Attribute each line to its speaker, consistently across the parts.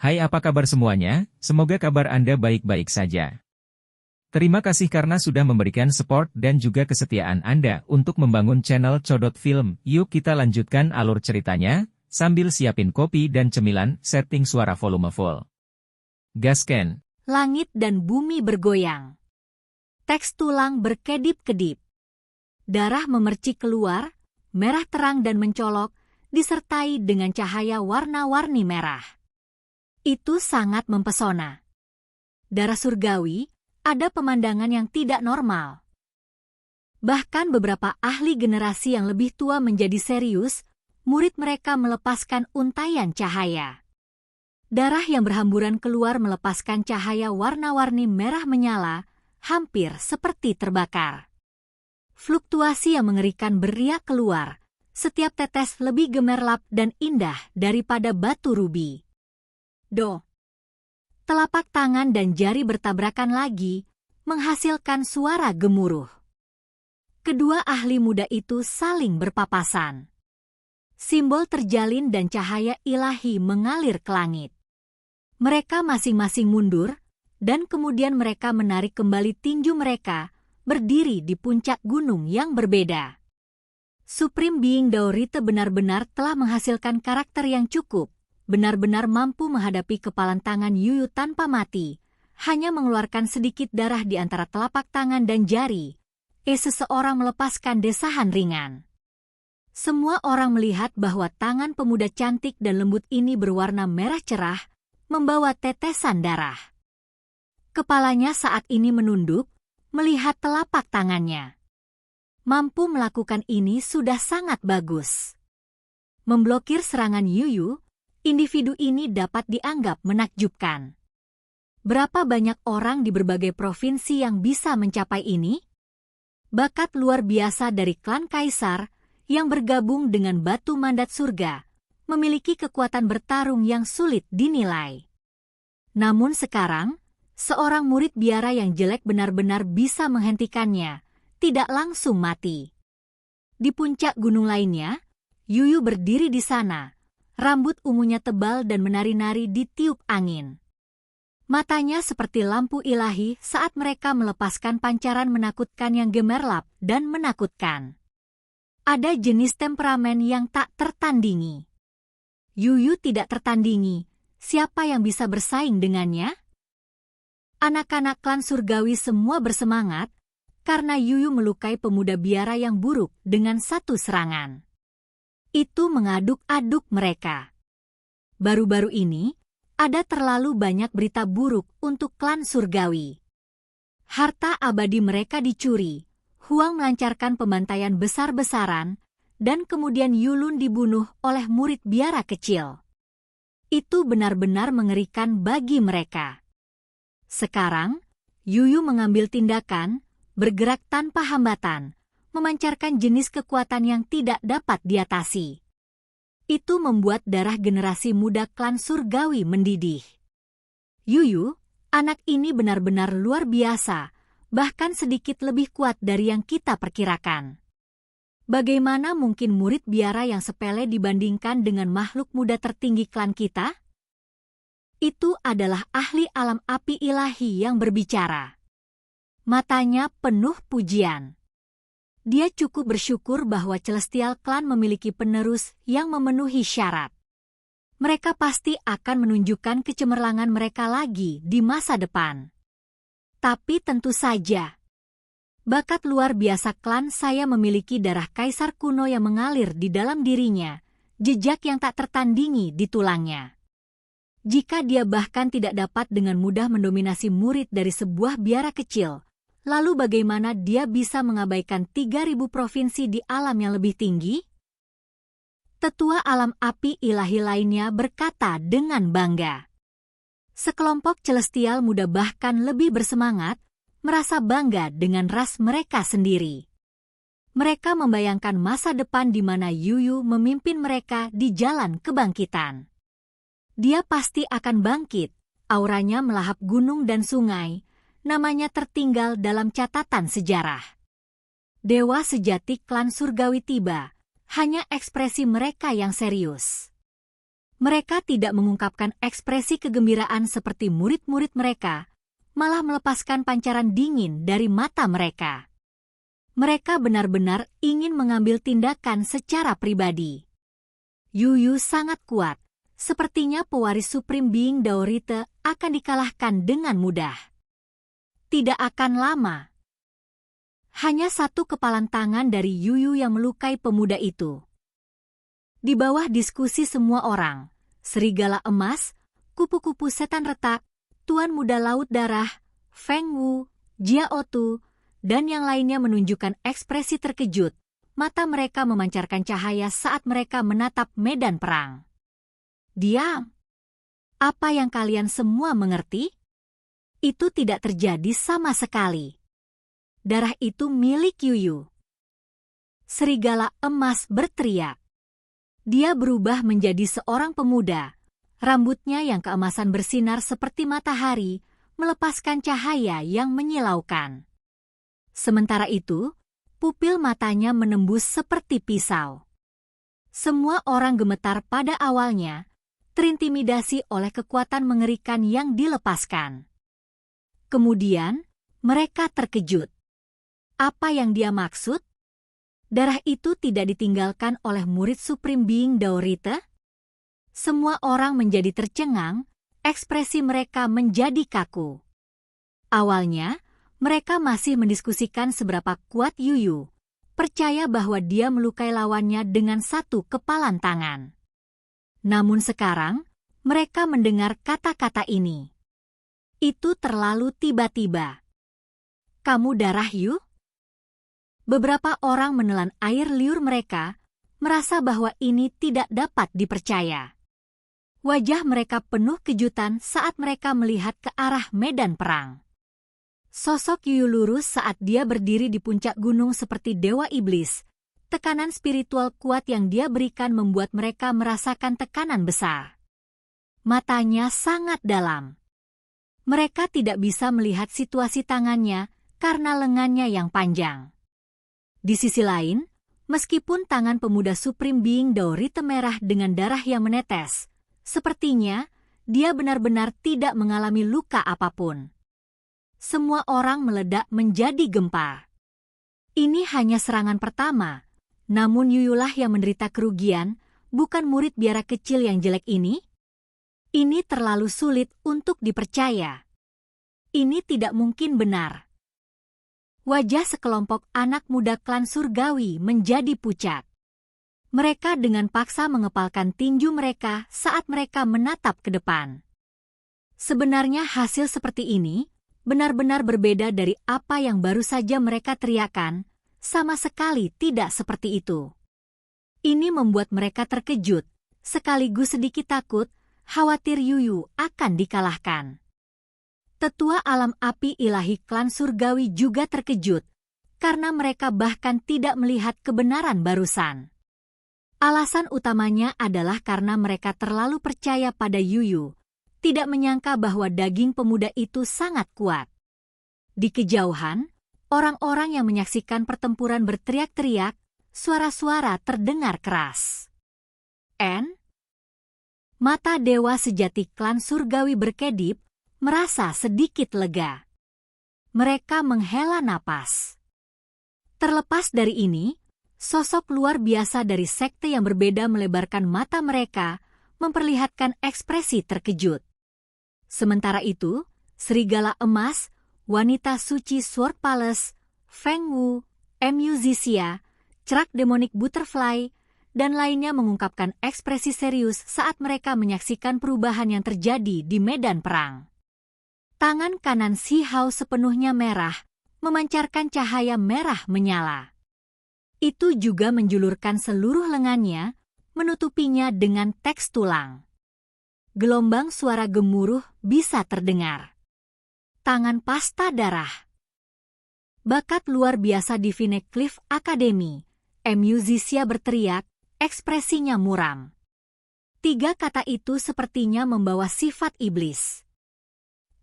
Speaker 1: Hai, apa kabar semuanya? Semoga kabar Anda baik-baik saja. Terima kasih karena sudah memberikan support dan juga kesetiaan Anda untuk membangun channel Codot Film. Yuk kita lanjutkan alur ceritanya, sambil siapin kopi dan cemilan, setting suara volume full. Gasken.
Speaker 2: Langit dan bumi bergoyang. Teks tulang berkedip-kedip. Darah memercik keluar, merah terang dan mencolok, disertai dengan cahaya warna-warni merah. Itu sangat mempesona. Darah surgawi, ada pemandangan yang tidak normal. Bahkan beberapa ahli generasi yang lebih tua menjadi serius, murid mereka melepaskan untaian cahaya. Darah yang berhamburan keluar melepaskan cahaya warna-warni merah menyala, hampir seperti terbakar. Fluktuasi yang mengerikan beriak keluar, setiap tetes lebih gemerlap dan indah daripada batu rubi. Do. Telapak tangan dan jari bertabrakan lagi, menghasilkan suara gemuruh. Kedua ahli muda itu saling berpapasan. Simbol terjalin dan cahaya ilahi mengalir ke langit. Mereka masing-masing mundur, dan kemudian mereka menarik kembali tinju mereka, berdiri di puncak gunung yang berbeda. Supreme Being Daorite benar-benar telah menghasilkan karakter yang cukup, benar-benar mampu menghadapi kepalan tangan Yuyu tanpa mati, hanya mengeluarkan sedikit darah di antara telapak tangan dan jari. Seseorang melepaskan desahan ringan. Semua orang melihat bahwa tangan pemuda cantik dan lembut ini berwarna merah cerah, membawa tetesan darah. Kepalanya saat ini menunduk, melihat telapak tangannya. Mampu melakukan ini sudah sangat bagus. Memblokir serangan Yuyu, individu ini dapat dianggap menakjubkan. Berapa banyak orang di berbagai provinsi yang bisa mencapai ini? Bakat luar biasa dari klan Kaisar yang bergabung dengan batu mandat surga, memiliki kekuatan bertarung yang sulit dinilai. Namun sekarang, seorang murid biara yang jelek benar-benar bisa menghentikannya, tidak langsung mati. Di puncak gunung lainnya, Yuyu berdiri di sana, rambut ungunya tebal dan menari-nari di tiup angin. Matanya seperti lampu ilahi saat mereka melepaskan pancaran menakutkan yang gemerlap dan menakutkan. Ada jenis temperamen yang tak tertandingi. Yuyu tidak tertandingi, siapa yang bisa bersaing dengannya? Anak-anak klan surgawi semua bersemangat, karena Yuyu melukai pemuda biara yang buruk dengan satu serangan. Itu mengaduk-aduk mereka. Baru-baru ini, ada terlalu banyak berita buruk untuk klan surgawi. Harta abadi mereka dicuri, Huang melancarkan pembantaian besar-besaran, dan kemudian Yulun dibunuh oleh murid biara kecil. Itu benar-benar mengerikan bagi mereka. Sekarang, Yuyu mengambil tindakan, bergerak tanpa hambatan, memancarkan jenis kekuatan yang tidak dapat diatasi. Itu membuat darah generasi muda klan surgawi mendidih. Yuyu, anak ini benar-benar luar biasa, bahkan sedikit lebih kuat dari yang kita perkirakan. Bagaimana mungkin murid biara yang sepele dibandingkan dengan makhluk muda tertinggi klan kita? Itu adalah ahli alam api ilahi yang berbicara. Matanya penuh pujian. Dia cukup bersyukur bahwa Celestial Clan memiliki penerus yang memenuhi syarat. Mereka pasti akan menunjukkan kecemerlangan mereka lagi di masa depan. Tapi tentu saja, bakat luar biasa klan saya memiliki darah kaisar kuno yang mengalir di dalam dirinya, jejak yang tak tertandingi di tulangnya. Jika dia bahkan tidak dapat dengan mudah mendominasi murid dari sebuah biara kecil, lalu bagaimana dia bisa mengabaikan 3.000 provinsi di alam yang lebih tinggi? Tetua alam api ilahi lainnya berkata dengan bangga. Sekelompok celestial muda bahkan lebih bersemangat, merasa bangga dengan ras mereka sendiri. Mereka membayangkan masa depan di mana Yuyu memimpin mereka di jalan kebangkitan. Dia pasti akan bangkit, auranya melahap gunung dan sungai, namanya tertinggal dalam catatan sejarah. Dewa sejati klan surgawi tiba, hanya ekspresi mereka yang serius. Mereka tidak mengungkapkan ekspresi kegembiraan seperti murid-murid mereka, malah melepaskan pancaran dingin dari mata mereka. Mereka benar-benar ingin mengambil tindakan secara pribadi. Yuyu sangat kuat. Sepertinya pewaris Supreme Being Daorite akan dikalahkan dengan mudah. Tidak akan lama. Hanya satu kepalan tangan dari Yuyu yang melukai pemuda itu. Di bawah diskusi semua orang, serigala emas, kupu-kupu setan retak, Tuan Muda Laut Darah, Feng Wu, Jia Otu, dan yang lainnya menunjukkan ekspresi terkejut. Mata mereka memancarkan cahaya saat mereka menatap medan perang. Diam. Apa yang kalian semua mengerti? Itu tidak terjadi sama sekali. Darah itu milik Yuyu. Serigala emas berteriak. Dia berubah menjadi seorang pemuda. Rambutnya yang keemasan bersinar seperti matahari, melepaskan cahaya yang menyilaukan. Sementara itu, pupil matanya menembus seperti pisau. Semua orang gemetar pada awalnya, terintimidasi oleh kekuatan mengerikan yang dilepaskan. Kemudian, mereka terkejut. Apa yang dia maksud? Darah itu tidak ditinggalkan oleh murid Supreme Being Daorite? Semua orang menjadi tercengang, ekspresi mereka menjadi kaku. Awalnya, mereka masih mendiskusikan seberapa kuat Yuyu, percaya bahwa dia melukai lawannya dengan satu kepalan tangan. Namun sekarang, mereka mendengar kata-kata ini. Itu terlalu tiba-tiba. Kamu darah Yu? Beberapa orang menelan air liur mereka, merasa bahwa ini tidak dapat dipercaya. Wajah mereka penuh kejutan saat mereka melihat ke arah medan perang. Sosok Yuyu lurus saat dia berdiri di puncak gunung seperti dewa iblis. Tekanan spiritual kuat yang dia berikan membuat mereka merasakan tekanan besar. Matanya sangat dalam. Mereka tidak bisa melihat situasi tangannya karena lengannya yang panjang. Di sisi lain, meskipun tangan pemuda Supreme Being Daorite merah dengan darah yang menetes, sepertinya dia benar-benar tidak mengalami luka apapun. Semua orang meledak menjadi gempar. Ini hanya serangan pertama. Namun Yuyulah yang menderita kerugian, bukan murid biara kecil yang jelek ini? Ini terlalu sulit untuk dipercaya. Ini tidak mungkin benar. Wajah sekelompok anak muda klan surgawi menjadi pucat. Mereka dengan paksa mengepalkan tinju mereka saat mereka menatap ke depan. Sebenarnya hasil seperti ini benar-benar berbeda dari apa yang baru saja mereka teriakan. Sama sekali tidak seperti itu. Ini membuat mereka terkejut, sekaligus sedikit takut, khawatir Yuyu akan dikalahkan. Tetua alam api ilahi klan surgawi juga terkejut, karena mereka bahkan tidak melihat kebenaran barusan. Alasan utamanya adalah karena mereka terlalu percaya pada Yuyu, tidak menyangka bahwa daging pemuda itu sangat kuat. Di kejauhan, orang-orang yang menyaksikan pertempuran berteriak-teriak, suara-suara terdengar keras. Mata dewa sejati klan surgawi berkedip, merasa sedikit lega. Mereka menghela napas. Terlepas dari ini, sosok luar biasa dari sekte yang berbeda melebarkan mata mereka, memperlihatkan ekspresi terkejut. Sementara itu, serigala emas, wanita suci Sword Palace, Feng Wu, MU Zixia, Cerak Demonic Butterfly, dan lainnya mengungkapkan ekspresi serius saat mereka menyaksikan perubahan yang terjadi di medan perang. Tangan kanan Si Hao sepenuhnya merah, memancarkan cahaya merah menyala. Itu juga menjulurkan seluruh lengannya, menutupinya dengan teks tulang. Gelombang suara gemuruh bisa terdengar. Tangan pasta darah. Bakat luar biasa di Phoenix Cliff Academy. MU Zixia berteriak, ekspresinya muram. 3 kata itu sepertinya membawa sifat iblis.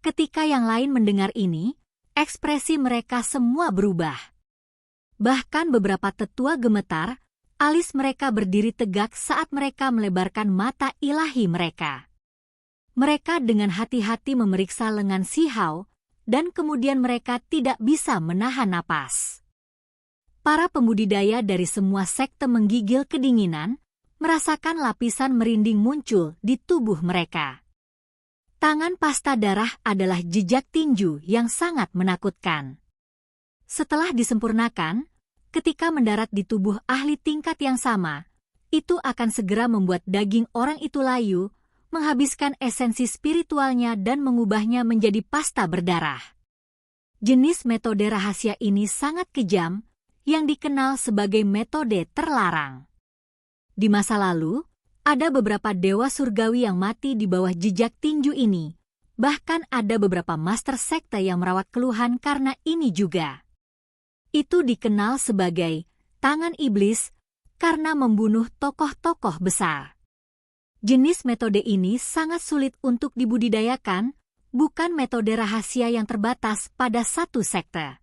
Speaker 2: Ketika yang lain mendengar ini, ekspresi mereka semua berubah. Bahkan beberapa tetua gemetar, Alis mereka berdiri tegak saat mereka melebarkan mata ilahi mereka. Mereka dengan hati-hati memeriksa lengan Si Hao, dan kemudian mereka tidak bisa menahan napas. Para pembudidaya dari semua sekte menggigil kedinginan, merasakan lapisan merinding muncul di tubuh mereka. Tangan pasta darah adalah jejak tinju yang sangat menakutkan. Setelah disempurnakan, ketika mendarat di tubuh ahli tingkat yang sama, itu akan segera membuat daging orang itu layu, menghabiskan esensi spiritualnya dan mengubahnya menjadi pasta berdarah. Jenis metode rahasia ini sangat kejam, yang dikenal sebagai metode terlarang. Di masa lalu, ada beberapa dewa surgawi yang mati di bawah jejak tinju ini, bahkan ada beberapa master sekte yang merawat keluhan karena ini juga. Itu dikenal sebagai tangan iblis karena membunuh tokoh-tokoh besar. Jenis metode ini sangat sulit untuk dibudidayakan, bukan metode rahasia yang terbatas pada satu sekte.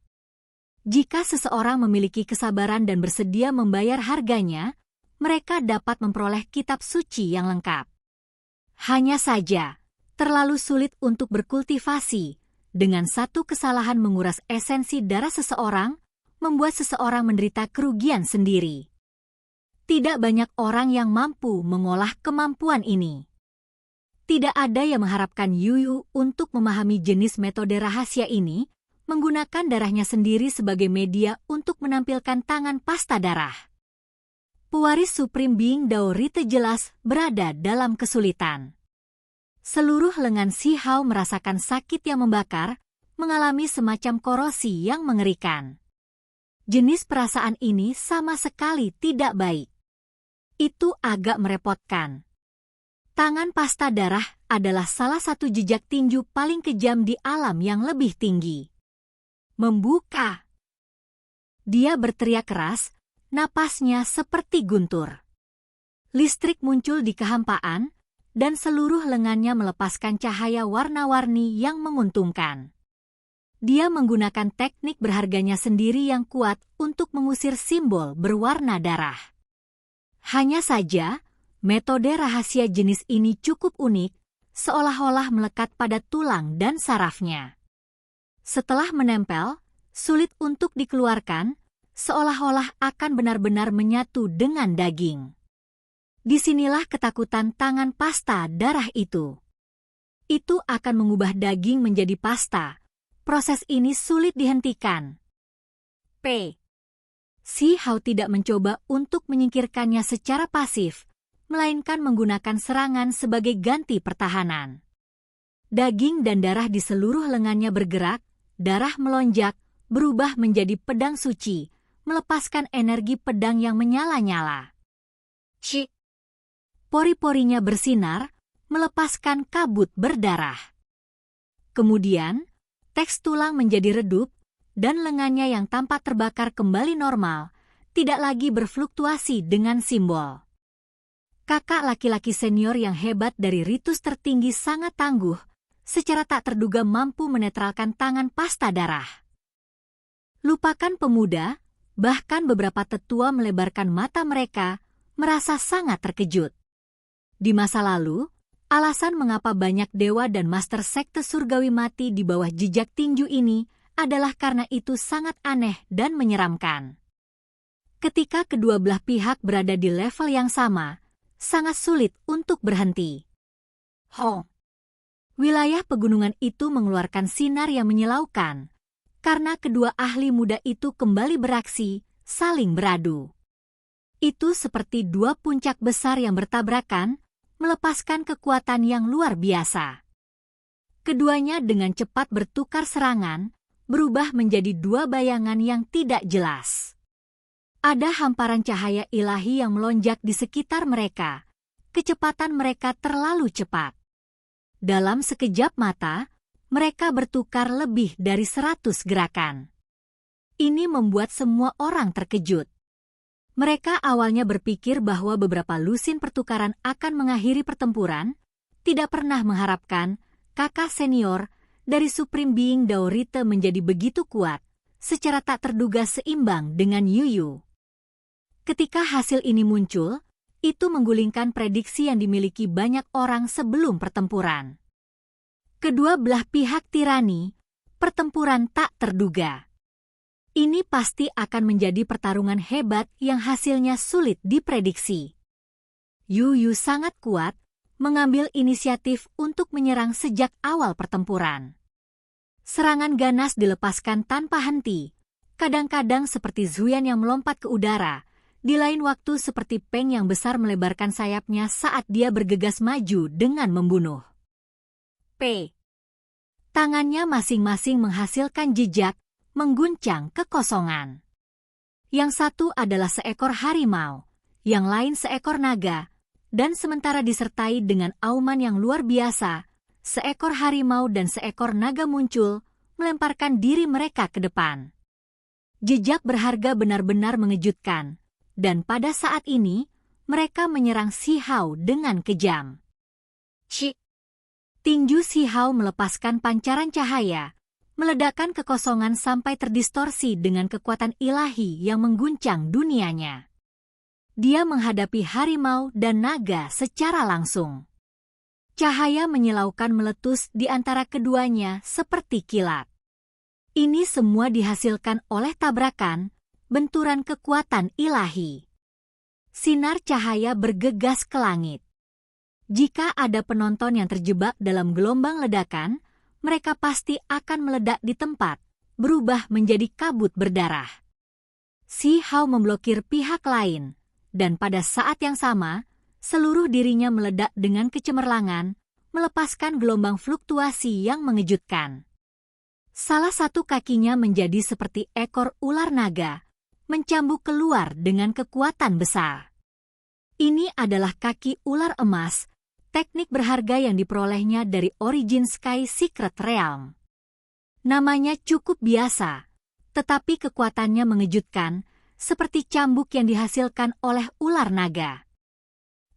Speaker 2: Jika seseorang memiliki kesabaran dan bersedia membayar harganya, mereka dapat memperoleh kitab suci yang lengkap. Hanya saja, terlalu sulit untuk berkultivasi, dengan satu kesalahan menguras esensi darah seseorang, membuat seseorang menderita kerugian sendiri. Tidak banyak orang yang mampu mengolah kemampuan ini. Tidak ada yang mengharapkan Yuyu untuk memahami jenis metode rahasia ini, menggunakan darahnya sendiri sebagai media untuk menampilkan tangan pasta darah. Pewaris Supreme Being Dao Rite jelas berada dalam kesulitan. Seluruh lengan Si Hao merasakan sakit yang membakar, mengalami semacam korosi yang mengerikan. Jenis perasaan ini sama sekali tidak baik. Itu agak merepotkan. Tangan pasta darah adalah salah satu jejak tinju paling kejam di alam yang lebih tinggi. Membuka. Dia berteriak keras, napasnya seperti guntur. Listrik muncul di kehampaan, dan seluruh lengannya melepaskan cahaya warna-warni yang menguntungkan. Dia menggunakan teknik berharganya sendiri yang kuat untuk mengusir simbol berwarna darah. Hanya saja, metode rahasia jenis ini cukup unik, seolah-olah melekat pada tulang dan sarafnya. Setelah menempel, sulit untuk dikeluarkan, seolah-olah akan benar-benar menyatu dengan daging. Disinilah ketakutan tangan pasta darah itu. Itu akan mengubah daging menjadi pasta. Proses ini sulit dihentikan. Si Hao tidak mencoba untuk menyingkirkannya secara pasif, melainkan menggunakan serangan sebagai ganti pertahanan. Daging dan darah di seluruh lengannya bergerak, darah melonjak, berubah menjadi pedang suci, melepaskan energi pedang yang menyala-nyala. Pori-porinya bersinar, melepaskan kabut berdarah. Kemudian, teks tulang menjadi redup, dan lengannya yang tampak terbakar kembali normal, tidak lagi berfluktuasi dengan simbol. Kakak laki-laki senior yang hebat dari ritus tertinggi sangat tangguh, secara tak terduga mampu menetralkan tangan pasta darah. Lupakan pemuda, bahkan beberapa tetua melebarkan mata mereka, merasa sangat terkejut. Di masa lalu, alasan mengapa banyak dewa dan master sekte surgawi mati di bawah jejak tinju ini adalah karena itu sangat aneh dan menyeramkan. Ketika kedua belah pihak berada di level yang sama, sangat sulit untuk berhenti. Wilayah pegunungan itu mengeluarkan sinar yang menyilaukan, karena kedua ahli muda itu kembali beraksi, saling beradu. Itu seperti dua puncak besar yang bertabrakan, melepaskan kekuatan yang luar biasa. Keduanya dengan cepat bertukar serangan, berubah menjadi dua bayangan yang tidak jelas. Ada hamparan cahaya ilahi yang melonjak di sekitar mereka. Kecepatan mereka terlalu cepat. Dalam sekejap mata, mereka bertukar lebih dari 100 gerakan. Ini membuat semua orang terkejut. Mereka awalnya berpikir bahwa beberapa lusin pertukaran akan mengakhiri pertempuran, tidak pernah mengharapkan kakak senior dari Supreme Being Dao Rite menjadi begitu kuat, secara tak terduga seimbang dengan Yuyu. Ketika hasil ini muncul, itu menggulingkan prediksi yang dimiliki banyak orang sebelum pertempuran. Kedua belah pihak tirani, pertempuran tak terduga. Ini pasti akan menjadi pertarungan hebat yang hasilnya sulit diprediksi. Yu Yu sangat kuat, mengambil inisiatif untuk menyerang sejak awal pertempuran. Serangan ganas dilepaskan tanpa henti, kadang-kadang seperti Zuyan yang melompat ke udara, di lain waktu seperti Peng yang besar melebarkan sayapnya saat dia bergegas maju dengan membunuh. P. Tangannya masing-masing menghasilkan jejak, mengguncang kekosongan. Yang satu adalah seekor harimau, yang lain seekor naga, dan sementara disertai dengan auman yang luar biasa, seekor harimau dan seekor naga muncul, melemparkan diri mereka ke depan. Jejak berharga benar-benar mengejutkan, dan pada saat ini, mereka menyerang Si Hao dengan kejam. Cik! Tinju Si Hao melepaskan pancaran cahaya, meledakkan kekosongan sampai terdistorsi dengan kekuatan ilahi yang mengguncang dunianya. Dia menghadapi harimau dan naga secara langsung. Cahaya menyilaukan meletus di antara keduanya seperti kilat. Ini semua dihasilkan oleh tabrakan, benturan kekuatan ilahi. Sinar cahaya bergegas ke langit. Jika ada penonton yang terjebak dalam gelombang ledakan, mereka pasti akan meledak di tempat, berubah menjadi kabut berdarah. Si Hao memblokir pihak lain, dan pada saat yang sama, seluruh dirinya meledak dengan kecemerlangan, melepaskan gelombang fluktuasi yang mengejutkan. Salah satu kakinya menjadi seperti ekor ular naga, mencambuk keluar dengan kekuatan besar. Ini adalah kaki ular emas, teknik berharga yang diperolehnya dari Origin Sky Secret Realm. Namanya cukup biasa, tetapi kekuatannya mengejutkan, seperti cambuk yang dihasilkan oleh ular naga.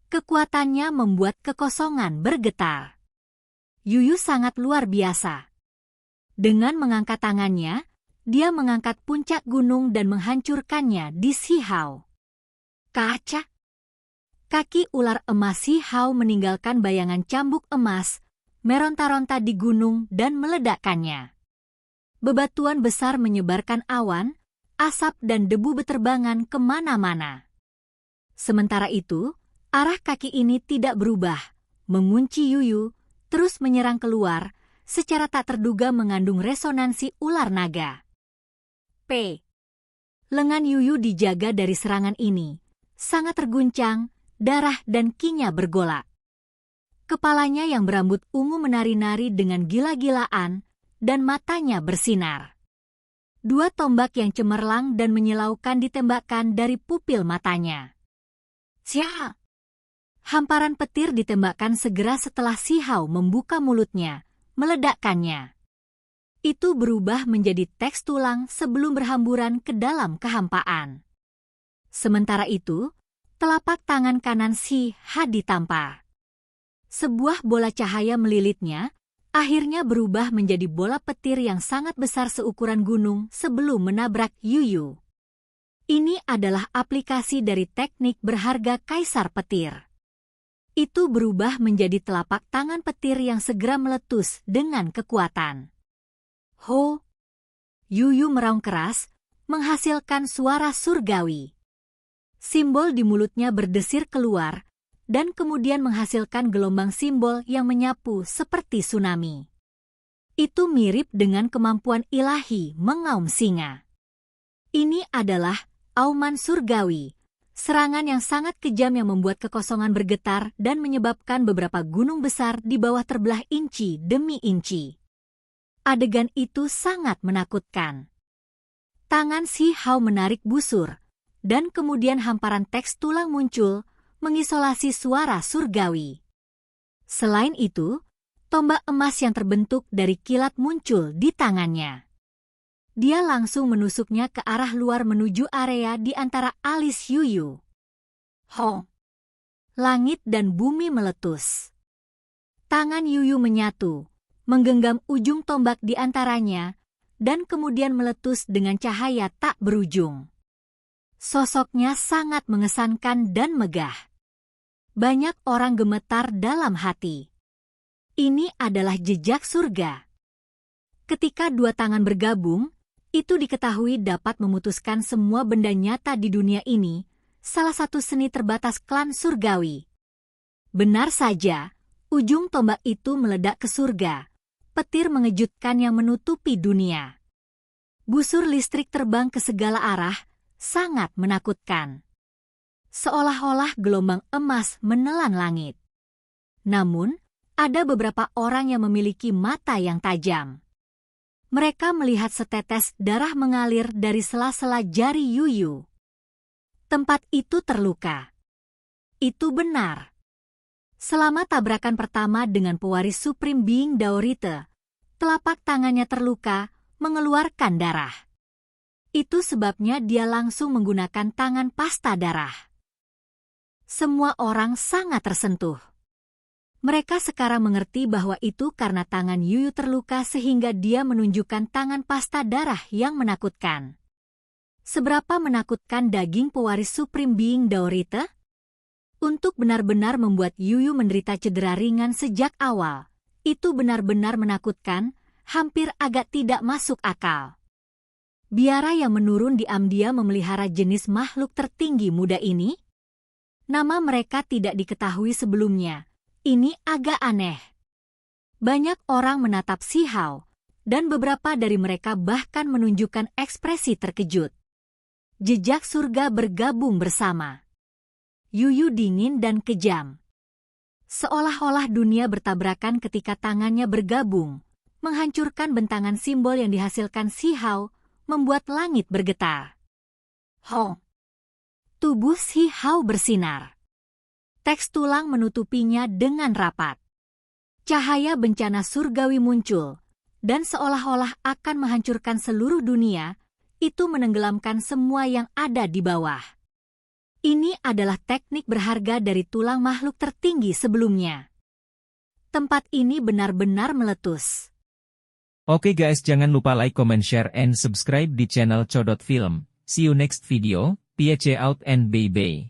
Speaker 2: Kekuatannya membuat kekosongan bergetar. Yu Yu sangat luar biasa. Dengan mengangkat tangannya, dia mengangkat puncak gunung dan menghancurkannya di Si Hao. Kaca! Kaki ular emas Si Hao meninggalkan bayangan cambuk emas, meronta-ronta di gunung dan meledakkannya. Bebatuan besar menyebarkan awan, asap dan debu beterbangan kemana-mana. Sementara itu, arah kaki ini tidak berubah, mengunci Yu Yu, terus menyerang keluar, secara tak terduga mengandung resonansi ular naga. P. Lengan Yu Yu dijaga dari serangan ini, sangat terguncang, darah dan kinya bergolak. Kepalanya yang berambut ungu menari-nari dengan gila-gilaan, dan matanya bersinar. Dua tombak yang cemerlang dan menyilaukan ditembakkan dari pupil matanya. Sia! Hamparan petir ditembakkan segera setelah Si Hao membuka mulutnya, meledakkannya. Itu berubah menjadi teks tulang sebelum berhamburan ke dalam kehampaan. Sementara itu, telapak tangan kanan Si Ha ditampar. Sebuah bola cahaya melilitnya, akhirnya berubah menjadi bola petir yang sangat besar seukuran gunung sebelum menabrak Yu Yu. Ini adalah aplikasi dari teknik berharga Kaisar Petir. Itu berubah menjadi telapak tangan petir yang segera meletus dengan kekuatan. Ho! Yu Yu meraung keras, menghasilkan suara surgawi. Simbol di mulutnya berdesir keluar, dan kemudian menghasilkan gelombang simbol yang menyapu seperti tsunami. Itu mirip dengan kemampuan ilahi mengaum singa. Ini adalah auman surgawi, serangan yang sangat kejam yang membuat kekosongan bergetar dan menyebabkan beberapa gunung besar di bawah terbelah inci demi inci. Adegan itu sangat menakutkan. Tangan Si Hao menarik busur, dan kemudian hamparan teks tulang muncul, mengisolasi suara surgawi. Selain itu, tombak emas yang terbentuk dari kilat muncul di tangannya. Dia langsung menusuknya ke arah luar menuju area di antara alis Yu Yu. Ho! Langit dan bumi meletus. Tangan Yu Yu menyatu, menggenggam ujung tombak di antaranya, dan kemudian meletus dengan cahaya tak berujung. Sosoknya sangat mengesankan dan megah. Banyak orang gemetar dalam hati. Ini adalah jejak surga. Ketika dua tangan bergabung, itu diketahui dapat memutuskan semua benda nyata di dunia ini, salah satu seni terbatas klan surgawi. Benar saja, ujung tombak itu meledak ke surga, petir mengejutkan yang menutupi dunia. Busur listrik terbang ke segala arah, sangat menakutkan. Seolah-olah gelombang emas menelan langit. Namun, ada beberapa orang yang memiliki mata yang tajam. Mereka melihat setetes darah mengalir dari sela-sela jari Yuyu. Tempat itu terluka. Itu benar. Selama tabrakan pertama dengan pewaris Supreme Being Daorite, telapak tangannya terluka, mengeluarkan darah. Itu sebabnya dia langsung menggunakan tangan pasta darah. Semua orang sangat tersentuh. Mereka sekarang mengerti bahwa itu karena tangan Yuyu terluka sehingga dia menunjukkan tangan pasta darah yang menakutkan. Seberapa menakutkan daging pewaris Supreme Being Daorite? Untuk benar-benar membuat Yuyu menderita cedera ringan sejak awal, itu benar-benar menakutkan, hampir agak tidak masuk akal. Biara yang menurun diam-diam memelihara jenis makhluk tertinggi muda ini? Nama mereka tidak diketahui sebelumnya. Ini agak aneh. Banyak orang menatap Si Hao, dan beberapa dari mereka bahkan menunjukkan ekspresi terkejut. Jejak surga bergabung bersama. Yuyu dingin dan kejam. Seolah-olah dunia bertabrakan ketika tangannya bergabung, menghancurkan bentangan simbol yang dihasilkan Si Hao, membuat langit bergetar. Hong! Tubuh Si Hao bersinar. Teks tulang menutupinya dengan rapat. Cahaya bencana surgawi muncul, dan seolah-olah akan menghancurkan seluruh dunia, itu menenggelamkan semua yang ada di bawah. Ini adalah teknik berharga dari tulang makhluk tertinggi sebelumnya. Tempat ini benar-benar meletus.
Speaker 1: Oke guys, jangan lupa like, comment, share, and subscribe di channel Codot Film. See you next video, peace out and bye-bye.